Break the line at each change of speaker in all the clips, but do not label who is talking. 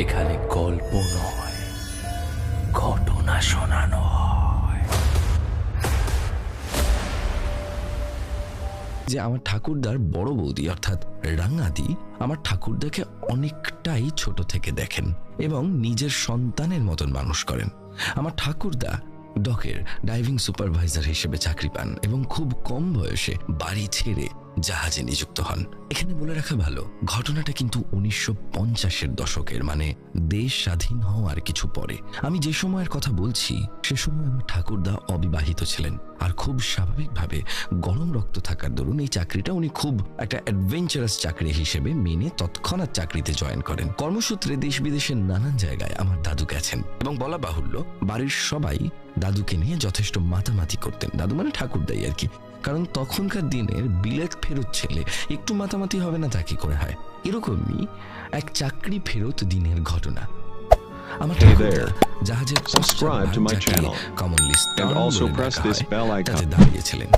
এখানে গল্প নয়, ঘটনা শোনানো হয়।
যে আমার ঠাকুরদার বড় বৌদি অর্থাৎ রাঙাদি আমার ঠাকুরদাকে অনেকটাই ছোট থেকে দেখেন এবং নিজের সন্তানের মতন মানুষ করেন। আমার ঠাকুরদা ডকের ডাইভিং সুপারভাইজার হিসেবে চাকরি পান এবং খুব কম বয়সে বাড়ি ছেড়ে জাহাজে নিযুক্ত হন। এখানে বলে রাখা ভালো, ঘটনাটা কিন্তু 1950-এর দশকের, মানে দেশ স্বাধীন হওয়ার কিছু পরে। আমি যে সময়ের কথা বলছি সে সময় আমার ঠাকুরদা অবিবাহিত ছিলেন, আর খুব স্বাভাবিকভাবে গরম রক্ত থাকার দরুন এই চাকরিটা উনি খুব একটা অ্যাডভেঞ্চারাস চাকরি হিসেবে মেনে তৎক্ষণাৎ চাকরিতে জয়েন করেন। কর্মসূত্রে দেশ বিদেশের নানান জায়গায় আমার দাদু গেছেন এবং বলা বাহুল্য বাড়ির সবাই দাদুকে নিয়ে যথেষ্ট মাতামাতি করতেন। দাদু মানে ঠাকুরদাই আর কি, কারণ তখনকার দিনের বিলেত ফেরত ছেলে একটু মাতামাতি হবে না তা কি করে হয়। এরকমই এক চাকরি ফেরত দিনের ঘটনা। আমার জাহাজের কমন লিস্ট তাতে দাঁড়িয়েছিলেন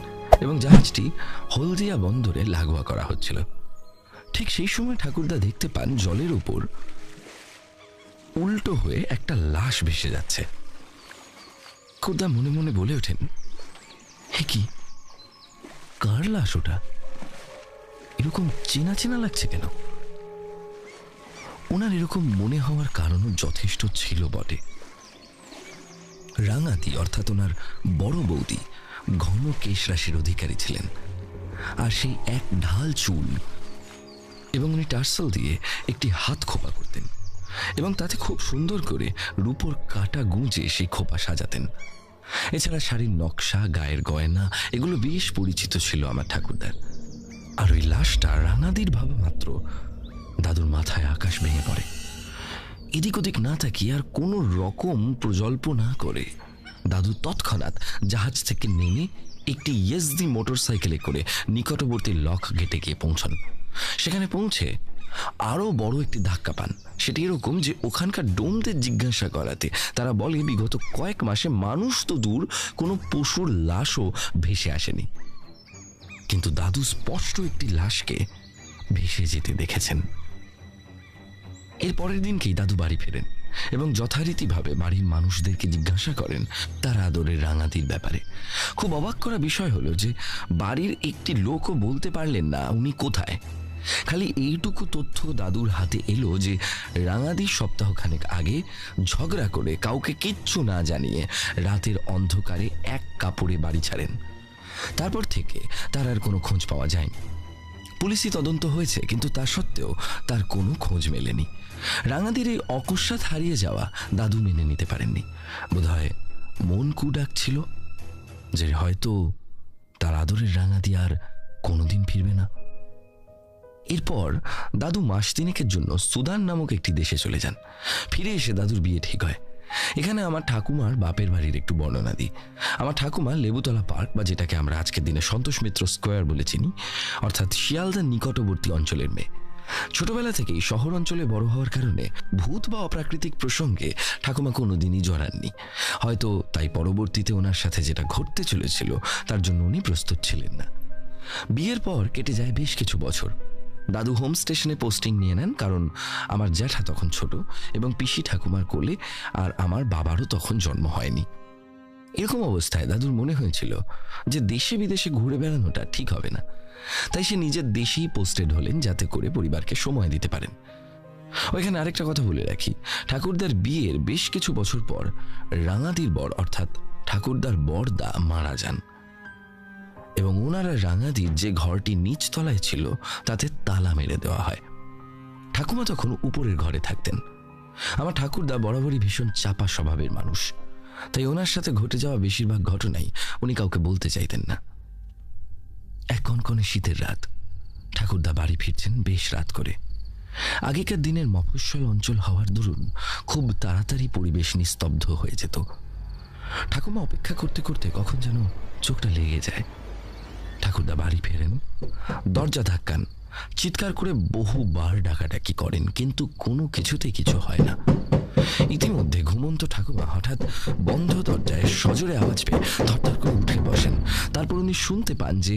এবং জাহাজটি হলদিয়া বন্দরে লাগোয়া করা হচ্ছিল। ঠিক সেই সময় ঠাকুরদা দেখতে পান জলের উপর উল্টো হয়ে একটা লাশ ভেসে যাচ্ছে। ঠাকুরদা মনে মনে বলে ওঠেন, হে কি, কার লাশ ওটা? এরকম চেনা চেনা লাগছে কেন? ওনার এরকম মনে হওয়ার কারণও যথেষ্ট ছিল বটে। রাঙাতি অর্থাৎ ওনার বড় বৌদি ঘন কেশ রাশির অধিকারী ছিলেন, আর সেই এক ঢাল চুল, এবং উনি টার্সেল দিয়ে একটি হাত খোপা করতেন এবং তাতে খুব সুন্দর করে রূপোর কাটা গুঁজে সেই খোপা সাজাতেন। এছাড়া শাড়ির নকশা, গায়ের গয়না, এগুলো বেশ পরিচিত ছিল আমার ঠাকুরদার। আর ওই লাশটা রাঙাদির ভাবা মাত্র দাদুর মাথায় আকাশ ভেঙে পড়ে। এদিক ওদিক না তাকিয়ে আর কোনো রকম প্রজল্প না করে দাদু তৎক্ষণাৎ জাহাজ থেকে নেমে একটি ইয়েসদি মোটর সাইকেলে করে নিকটবর্তী লক গেটে গিয়ে পৌঁছান। সেখানে পৌঁছে আরো বড় একটি ধাক্কা পান। সেটি এরকম যে ওখানকার ডোমদের জিজ্ঞাসা করাতে তারা বলে বিগত কয়েক মাসে মানুষ তো দূর, কোনো পশুর লাশও ভেসে আসেনি। কিন্তু দাদু স্পষ্ট একটি লাশকে ভেসে যেতে দেখেছেন। এর পরের দিনকেই দাদু বাড়ি ফেরেন এবং যথারীতিভাবে বাড়ির মানুষদেরকে জিজ্ঞাসা করেন তার আদরের রাঙাদির ব্যাপারে। খুব অবাক করা বিষয় হলো যে বাড়ির একটি লোকও বলতে পারলেন না উনি কোথায়। খালি এইটুকু তথ্য দাদুর হাতে এলো যে রাঙাদি সপ্তাহখানেক আগে ঝগড়া করে কাউকে কিচ্ছু না জানিয়ে রাতের অন্ধকারে এক কাপড়ে বাড়ি ছাড়েন। তারপর থেকে তার আর কোনো খোঁজ পাওয়া যায়নি। পুলিশি তদন্ত হয়েছে, কিন্তু তা সত্ত্বেও তার কোনো খোঁজ মেলেনি। রাঙাদির এই অকস্মাৎ হারিয়ে যাওয়া দাদু মেনে নিতে পারেননি। বোধহয় মন কুডাক ছিল যে হয়তো তার আদরের রাঙাদি আর কোনোদিন ফিরবে না। এরপর দাদু মাস তিনেকের জন্য সুদান নামক একটি দেশে চলে যান। ফিরে এসে দাদুর বিয়ে ঠিক হয়। এখানে আমার ঠাকুমার বাপের বাড়ির একটু বর্ণনা দিই। আমার ঠাকুমা লেবুতলা পার্ক, বা যেটাকে আমরা আজকের দিনে সন্তোষ মিত্র স্কোয়ার বলে চিনি, অর্থাৎ শিয়ালদার নিকটবর্তী অঞ্চলের মেয়ে। ছোটবেলা থেকেই শহর অঞ্চলে বড় হওয়ার কারণে ভূত বা অপ্রাকৃতিক প্রসঙ্গে ঠাকুমা কোনোদিনই জড়াননি। হয়তো তাই পরবর্তীতে ওনার সাথে যেটা ঘটতে চলেছিল তার জন্য উনি প্রস্তুত ছিলেন না। বিয়ের পর কেটে যায় বেশ কিছু বছর। দাদু হোম স্টেশনে পোস্টিং নিয়ে নেন, কারণ আমার জ্যাঠা তখন ছোট এবং পিসি ঠাকুমার কোলে, আর আমার বাবারও তখন জন্ম হয়নি। এরকম অবস্থায় দাদুর মনে হয়েছিল যে দেশে বিদেশে ঘুরে বেড়ানোটা ঠিক হবে না। তাই সে নিজের দেশেই পোস্টেড হলেন, যাতে করে পরিবারকে সময় দিতে পারেন। ওইখানে আরেকটা কথা বলে রাখি, ঠাকুরদার বিয়ের বেশ কিছু বছর পর রাঙাদির বর অর্থাৎ ঠাকুরদার বরদা মারা যান এবং ওনারা রাঙাদির যে ঘরটি নিচতলায় ছিল তাতে তালা মেরে দেওয়া হয়। ঠাকুমা তখন উপরের ঘরে থাকতেন। আমার ঠাকুরদা বরাবরই ভীষণ চাপা স্বভাবের মানুষ, তাই ওনার সাথে ঘটে যাওয়া বেশিরভাগ ঘটনাই উনি কাউকে বলতে চাইতেন না। এক কনকনে শীতের রাত, ঠাকুরদা বাড়ি ফিরছেন বেশ রাত করে। আগেকার দিনের মফস্বল অঞ্চল হওয়ার দরুন খুব তাড়াতাড়ি পরিবেশ নিস্তব্ধ হয়ে যেত। ঠাকুমা অপেক্ষা করতে করতে কখন যেন চোখটা লেগে যায়। ঠাকুরদা বাড়ি ফেরেন, দরজা ধাক্কান, চিৎকার করে বহুবার ডাকাডাকি করেন, কিন্তু কোনো কিছুতেই কিছু হয় না। ইতিমধ্যে ঘুমন্ত ঠাকুমা হঠাৎ বন্ধ দরজায় সজোরে আওয়াজ পেয়ে ধরধর করে উঠে বসেন। তারপর উনি শুনতে পান যে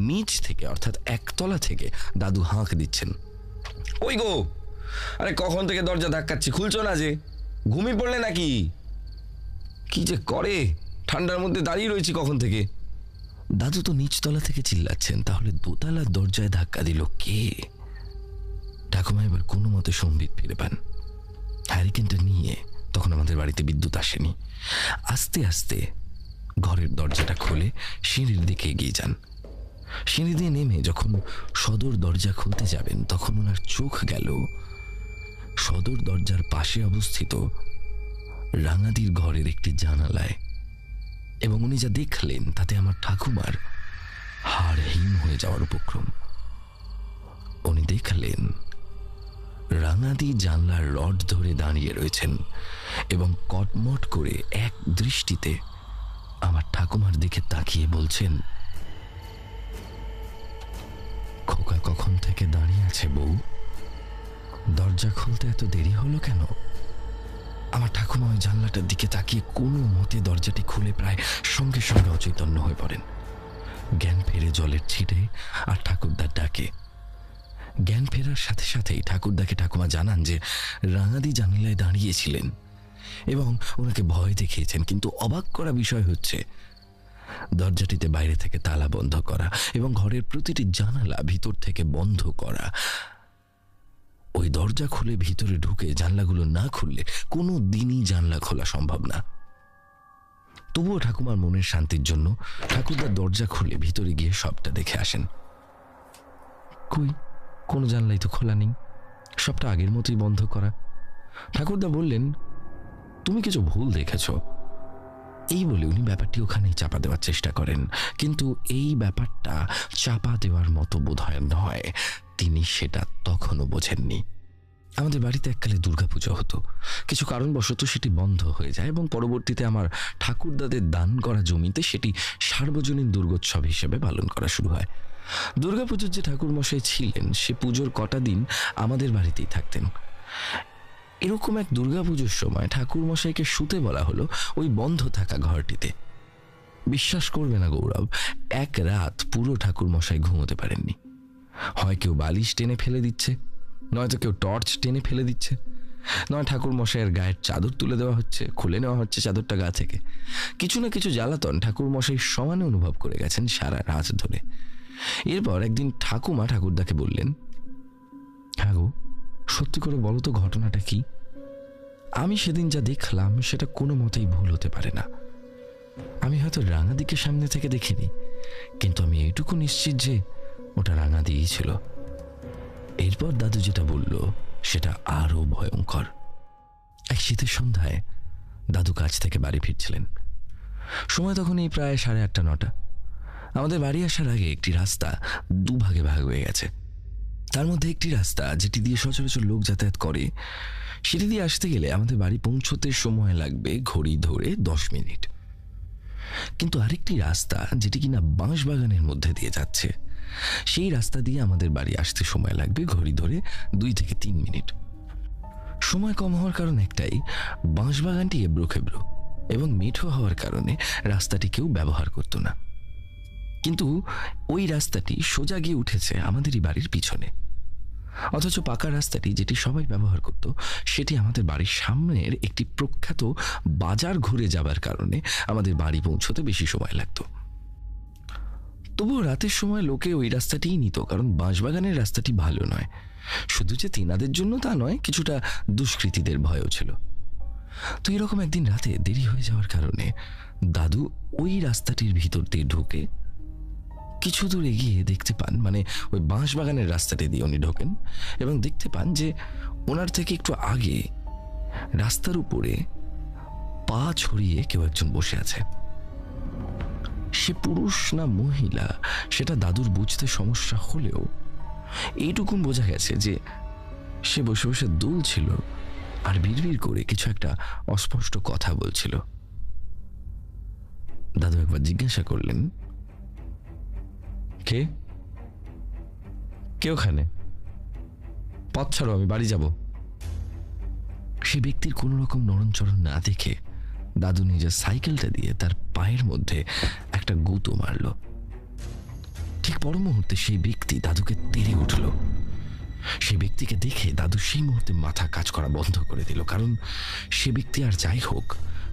নিচ থেকে অর্থাৎ একতলা থেকে দাদু হাঁক দিচ্ছেন, ওই গো,
আরে কখন থেকে দরজা ধাক্কাচ্ছি, খুলছো না যে? ঘুমিয়ে পড়লে নাকি? কি যে করে, ঠান্ডার মধ্যে দাঁড়িয়ে রয়েছি কখন থেকে।
দাদু তো নিচতলা থেকে চিল্লাচ্ছেন, তাহলে দোতলার দরজায় ধাক্কা দিল কে? ঠাকুমা এবার কোনো মতে সম্বিত ফিরে পান। হ্যারিকেনটা নিয়ে, তখন আমাদের বাড়িতে বিদ্যুৎ আসেনি, আস্তে আস্তে ঘরের দরজাটা খুলে সিঁড়ির দিকে এগিয়ে যান। সিঁড়ি দিয়ে নেমে যখন সদর দরজা খুলতে যাবেন, তখন ওনার চোখ গেল সদর দরজার পাশে অবস্থিত রাঙাদির ঘরের একটি জানালায়, এবং উনি যা দেখলেন তাতে আমার ঠাকুমার হাড় হিম হয়ে যাওয়ার উপক্রম। উনি দেখলেন রাঙাদি জানলার রড ধরে দাঁড়িয়ে রয়েছেন এবং কটমট করে এক দৃষ্টিতে আমার ঠাকুমার দিকে তাকিয়ে বলছেন, খোকা কখন থেকে দাঁড়িয়ে আছে বউ? দরজা খুলতে এত দেরি হলো কেন? আমার ঠাকুমা ওই জানলাটার দিকে তাকিয়ে কোনো মতে দরজাটি খুলে প্রায় সঙ্গে সঙ্গে অচৈতন্য হয়ে পড়েন। জ্ঞান ফেরে জলের ছিটে আর ঠাকুরদার ডাকে। জ্ঞান ফেরার সাথে সাথেই ঠাকুরদাকে ঠাকুমা জানান যে রাঙাদি জানালায় দাঁড়িয়েছিলেন এবং ওনাকে ভয় দেখিয়েছেন, কিন্তু অবাক করা বিষয় হচ্ছে দরজাটিতে বাইরে থেকে তালা বন্ধ করা এবং ঘরের প্রতিটি জানালা ভিতর থেকে বন্ধ করা। ওই দরজা খুলে ভিতরে ঢুকে জানলাগুলো না খুললে কোনো দিনই জানলা খোলা সম্ভব না। তবুও ঠাকুমার মনের শান্তির জন্য ঠাকুরদার দরজা খুলে ভিতরে গিয়ে সবটা দেখে আসেন। কই, কোনো জানলাই তো খোলা নেই, সবটা আগের মতোই বন্ধ করা। ঠাকুরদা বললেন, তুমি কিছু ভুল দেখেছ। এই বলে উনি ব্যাপারটি ওখানেই চাপা দেওয়ার চেষ্টা করেন, কিন্তু এই ব্যাপারটা চাপা দেওয়ার মতো বোধহয় নয়। তিনি সেটা তখনও বোঝেননি। আমাদের বাড়িতে এককালে দুর্গাপুজো হতো, কিছু কারণবশত সেটি বন্ধ হয়ে যায় এবং পরবর্তীতে আমার ঠাকুরদাদের দান করা জমিতে সেটি সার্বজনীন দুর্গোৎসব হিসেবে পালন করা শুরু হয়। দুর্গাপুজোর যে ঠাকুরমশাই ছিলেন, সে পুজোর কটা দিন আমাদের বাড়িতেই থাকতেন। এরকম এক দুর্গাপুজোর সময় ঠাকুরমশাইকে শুতে বলা হলো ওই বন্ধ থাকা ঘরটিতে। বিশ্বাস করবে না গৌরব, এক রাত পুরো ঠাকুরমশাই ঘুমোতে পারেননি। হয় কেউ বালিশ টেনে ফেলে দিচ্ছে, নয়তো কেউ টর্চ টেনে ফেলে দিচ্ছে, নয় ঠাকুরমশাইয়ের গায়ের চাদর তুলে দেওয়া হচ্ছে, খুলে নেওয়া হচ্ছে চাদরটা গা থেকে। কিছু না কিছু জ্বালাতন ঠাকুরমশাই সমানে অনুভব করে গেছেন সারা রাত ধরে। এরপর একদিন ঠাকুমা ঠাকুরদাকে বললেন, হ্যাঁ গো, সত্যি করে বলো তো ঘটনাটা কি? আমি সেদিন যা দেখলাম সেটা কোনো মতেই ভুল হতে পারে না। আমি হয়তো রাঙাদিকে সামনে থেকে দেখিনি, কিন্তু আমি এইটুকু নিশ্চিত যে ওটা রাঙাদিই ছিল। এরপর দাদু যেটা বলল সেটা আরো ভয়ঙ্কর। এক শীতের সন্ধ্যায় দাদু কাজ থেকে বাড়ি ফিরছিলেন। সময় তখনই প্রায় 8:30-9টা। আমাদের বাড়ি আসার আগে একটি রাস্তা দুভাগে ভাগ হয়ে গেছে। তার মধ্যে একটি রাস্তা যেটি দিয়ে সচরাচর লোক যাতায়াত করে, সেটি দিয়ে আসতে গেলে আমাদের বাড়ি পৌঁছতে সময় লাগবে ঘড়ি ধরে 10 মিনিট। কিন্তু আরেকটি রাস্তা যেটি কিনা বাঁশবাগানের মধ্যে দিয়ে যাচ্ছে, সেই রাস্তা দিয়ে আমাদের বাড়ি আসতে সময় লাগবে ঘড়ি ধরে 2 থেকে 3 মিনিট। সময় কম হওয়ার কারণ একটাই, বাঁশবাগানটি এবড়ো খেবড়ো এবং মিঠো হওয়ার কারণে রাস্তাটি কেউ ব্যবহার করত না। কিন্তু ওই রাস্তাটি সোজা গিয়ে উঠেছে আমাদেরই বাড়ির পিছনে, অথচ পাকা রাস্তাটি যেটি সবাই ব্যবহার করত সেটি আমাদের বাড়ির সামনের একটি প্রখ্যাত বাজার ঘুরে যাবার কারণে আমাদের বাড়ি পৌঁছতে বেশি সময় লাগতো। তবুও রাতের সময় লোকে ওই রাস্তাটিই নিত, কারণ বাঁশবাগানের রাস্তাটি ভালো নয়। শুধু যে তিনাদের জন্য তা নয়, কিছুটা দুষ্কৃতীদের ভয়ও ছিল। তো এরকম একদিন রাতে দেরি হয়ে যাওয়ার কারণে দাদু ওই রাস্তাটির ভিতর দিয়ে ঢুকে কিছু দূর এগিয়ে দেখতে পান, মানে ওই বাঁশবাগানের রাস্তাটি দিয়ে উনি ঢোকেন এবং দেখতে পান যে ওনার থেকে একটু আগে রাস্তার উপরে পা ছড়িয়ে কেউ একজন বসে আছে। সে পুরুষ না মহিলা সেটা দাদুর বুঝতে সমস্যা হলেও এইটুকুন বোঝা গেছে যে সে বসে বসে দুলছিল আর বিড়বিড় করে কিছু একটা অস্পষ্ট কথা বলছিল। দাদু একবার জিজ্ঞাসা করলেন, কে কে ওখানে? পথ ছাড়ো, আমি বাড়ি যাব। সে ব্যক্তির কোন রকম নড়নচড়ন না দেখে দাদু নিজের সাইকেলটা দিয়ে তার পায়ের মধ্যে একটা গুঁতো মারল। ঠিক পর মুহূর্তে সেই ব্যক্তি দাদুকে তেড়ে উঠল সেই ব্যক্তিকে দেখে দাদু সেই মুহূর্তে মাথা কাজ করা বন্ধ করে দিল, কারণ সে ব্যক্তি আর যাই হোক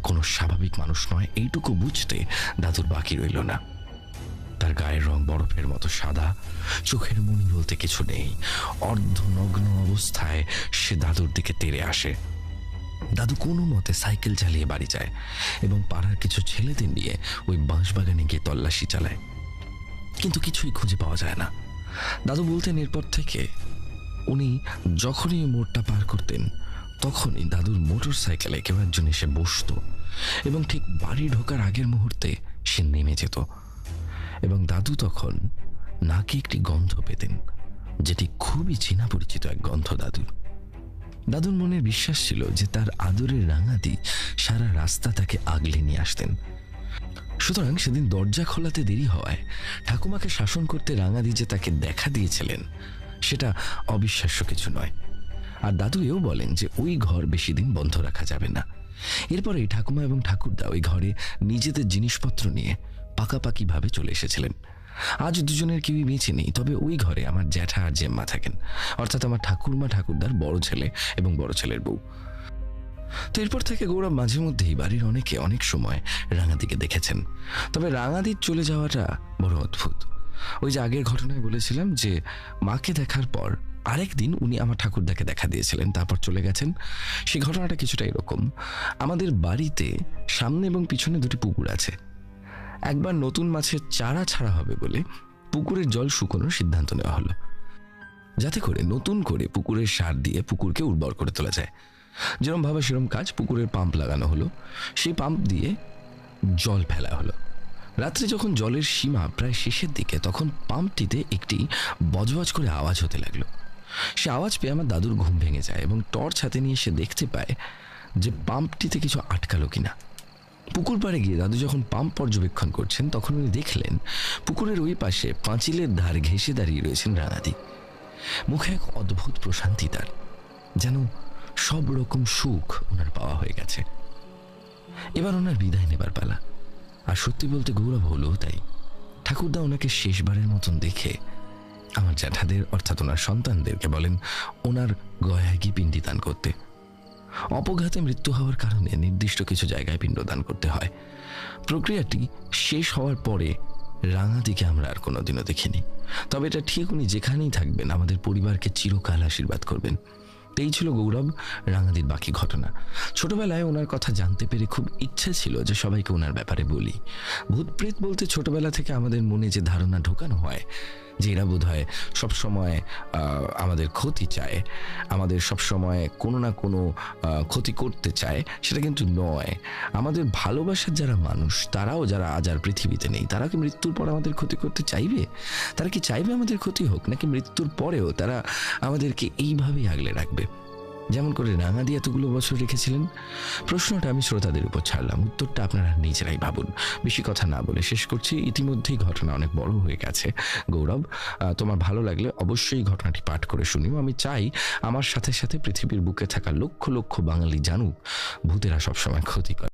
কোনো স্বাভাবিক মানুষ নয় এইটুকু বুঝতে দাদুর বাকি রইল না। তার গায়ের রং বরফের মতো সাদা, চোখের মনি বলতে কিছু নেই। অর্ধনগ্ন অবস্থায় সে দাদুর দিকে তেড়ে আসে। দাদু কোনো মতে সাইকেল চালিয়ে বাড়ি যায় এবং পাড়ার কিছু ছেলেদের নিয়ে ওই বাঁশবাগানে গিয়ে তল্লাশি চালায়, কিন্তু কিছুই খুঁজে পাওয়া যায় না। দাদু বলতেন এরপর থেকে উনি যখনই ওই মোড়টা পার করতেন তখনই দাদুর মোটর সাইকেলে কেউ একজন এসে বসত এবং ঠিক বাড়ি ঢোকার আগের মুহূর্তে সে নেমে যেত এবং দাদু তখন নাকে একটি গন্ধ পেতেন, যেটি খুবই চেনা পরিচিত এক গন্ধ দাদুর মনের বিশ্বাস ছিল যে তার আদরের রাঙাদি সারা রাস্তা তাকে আগলে নিয়ে আসতেন। সুতরাং সেদিন দরজা খোলাতে দেরি হওয়ায় ঠাকুমাকে শাসন করতে রাঙাদি যে তাকে দেখা দিয়েছিলেন সেটা অবিশ্বাস্য কিছু নয়। আর দাদু এও বলেন যে ওই ঘর বেশি দিন বন্ধ রাখা যাবে না। এরপরে ঠাকুমা এবং ঠাকুরদা ওই ঘরে নিজেদের জিনিসপত্র নিয়ে পাকাপাকি ভাবে চলে এসেছিলেন। আজ দুজনের কেউই বেঁচে নেই, তবে ওই ঘরে আমার জ্যাঠা আর জেম্মা থাকেন, অর্থাৎ আমার ঠাকুরমা ঠাকুরদার বড় ছেলে এবং বড় ছেলের বউ। তো এরপর থেকে গৌরব মাঝে মধ্যেই বাড়ির অনেকে অনেক সময় রাঙাদিকে দেখেছেন। তবে রাঙাদির চলে যাওয়াটা বড় অদ্ভুত। ওই যে আগের ঘটনায় বলেছিলাম যে মাকে দেখার পর আরেক দিন উনি আমার ঠাকুরদাকে দেখা দিয়েছিলেন, তারপর চলে গেছেন। সেই ঘটনাটা কিছুটা এরকম। আমাদের বাড়িতে সামনে এবং পিছনে দুটি পুকুর আছে। একবার নতুন মাছের চারা ছাড়া হবে বলে পুকুরের জল শুকোনোর সিদ্ধান্ত নেওয়া হলো, যাতে করে নতুন করে পুকুরের সার দিয়ে পুকুরকে উর্বর করে তোলা যায়। যেরকম ভাবে সেরকম কাজ, পুকুরের পাম্প লাগানো হলো, সেই পাম্প দিয়ে জল ফেলা হলো। রাত্রে যখন জলের সীমা প্রায় শেষের দিকে তখন পাম্পটিতে একটি বজবজ করে আওয়াজ হতে লাগলো। সে আওয়াজ পেয়ে আমার দাদুর ঘুম ভেঙে যায় এবং টর্চ হাতে নিয়ে সে দেখতে পায় যে পাম্পটিতে কিছু আটকালো কিনা। পুকুর পাড়ে গিয়ে দাদু যখন পাম্প পর্যবেক্ষণ করছেন তখন উনি দেখলেন পুকুরের ওই পাশে পাঁচিলের ধার ঘেঁষে দাঁড়িয়ে রয়েছেন রাঙাদি। মুখে এক অদ্ভুত প্রশান্তি, তার যেন সব রকম সুখ ওনার পাওয়া হয়ে গেছে। এবার ওনার বিদায় নেবার পালা। আর সত্যি বলতে গৌরব হলো তাই। ঠাকুরদা ওনাকে শেষবারের মতন দেখে আমার জ্যাঠাদের অর্থাৎ ওনার সন্তানদেরকে বলেন ওনার গয়ায় গিয়ে পিণ্ডি দান করতে। অপঘাতে মৃত্যু হওয়ার কারণে নির্দিষ্ট কিছু জায়গায় পিণ্ডদান করতে হয়। প্রক্রিয়াটি শেষ হওয়ার পরে রাঙাদিকে আমরা আর কোনোদিনও দেখিনি। তবে এটা ঠিক উনি যেখানেই থাকবেন আমাদের পরিবারকে চিরকাল আশীর্বাদ করবেন। এই ছিল গৌরব রাঙাদির বাকি ঘটনা। ছোটবেলায় ওনার কথা জানতে পেরে খুব ইচ্ছে ছিল যে সবাইকে ওনার ব্যাপারে বলি। ভূতপ্রেত বলতে ছোটবেলা থেকে আমাদের মনে যে ধারণা ঢোকানো হয় যে এরা বোধ হয় সবসময় আমাদের ক্ষতি চায়, আমাদের সবসময় কোনো না কোনো ক্ষতি করতে চায়, সেটা কিন্তু নয়। আমাদের ভালোবাসার যারা মানুষ তারাও যারা আজ আর পৃথিবীতে নেই, তারা কি মৃত্যুর পর আমাদের ক্ষতি করতে চাইবে? তারা কি চাইবে আমাদের ক্ষতি হোক, নাকি মৃত্যুর পরেও তারা আমাদেরকে এইভাবেই আগলে রাখবে যেমন করে রাঙাদি এতগুলো বছর রেখেছিলেন? প্রশ্নটা আমি শ্রোতাদের উপর ছাড়লাম, উত্তরটা আপনারা নিজেরাই ভাবুন। বেশি কথা না বলে শেষ করছি। ইতিমধ্যেই ঘটনা অনেক বড় হয়ে গেছে। গৌরব, তোমার ভালো লাগলে অবশ্যই ঘটনাটি পাঠ করে শুনিও। আমি চাই আমার সাথে সাথে পৃথিবীর বুকে থাকা লক্ষ লক্ষ বাঙালি জানুক ভূতেরা সবসময় ক্ষতি করে।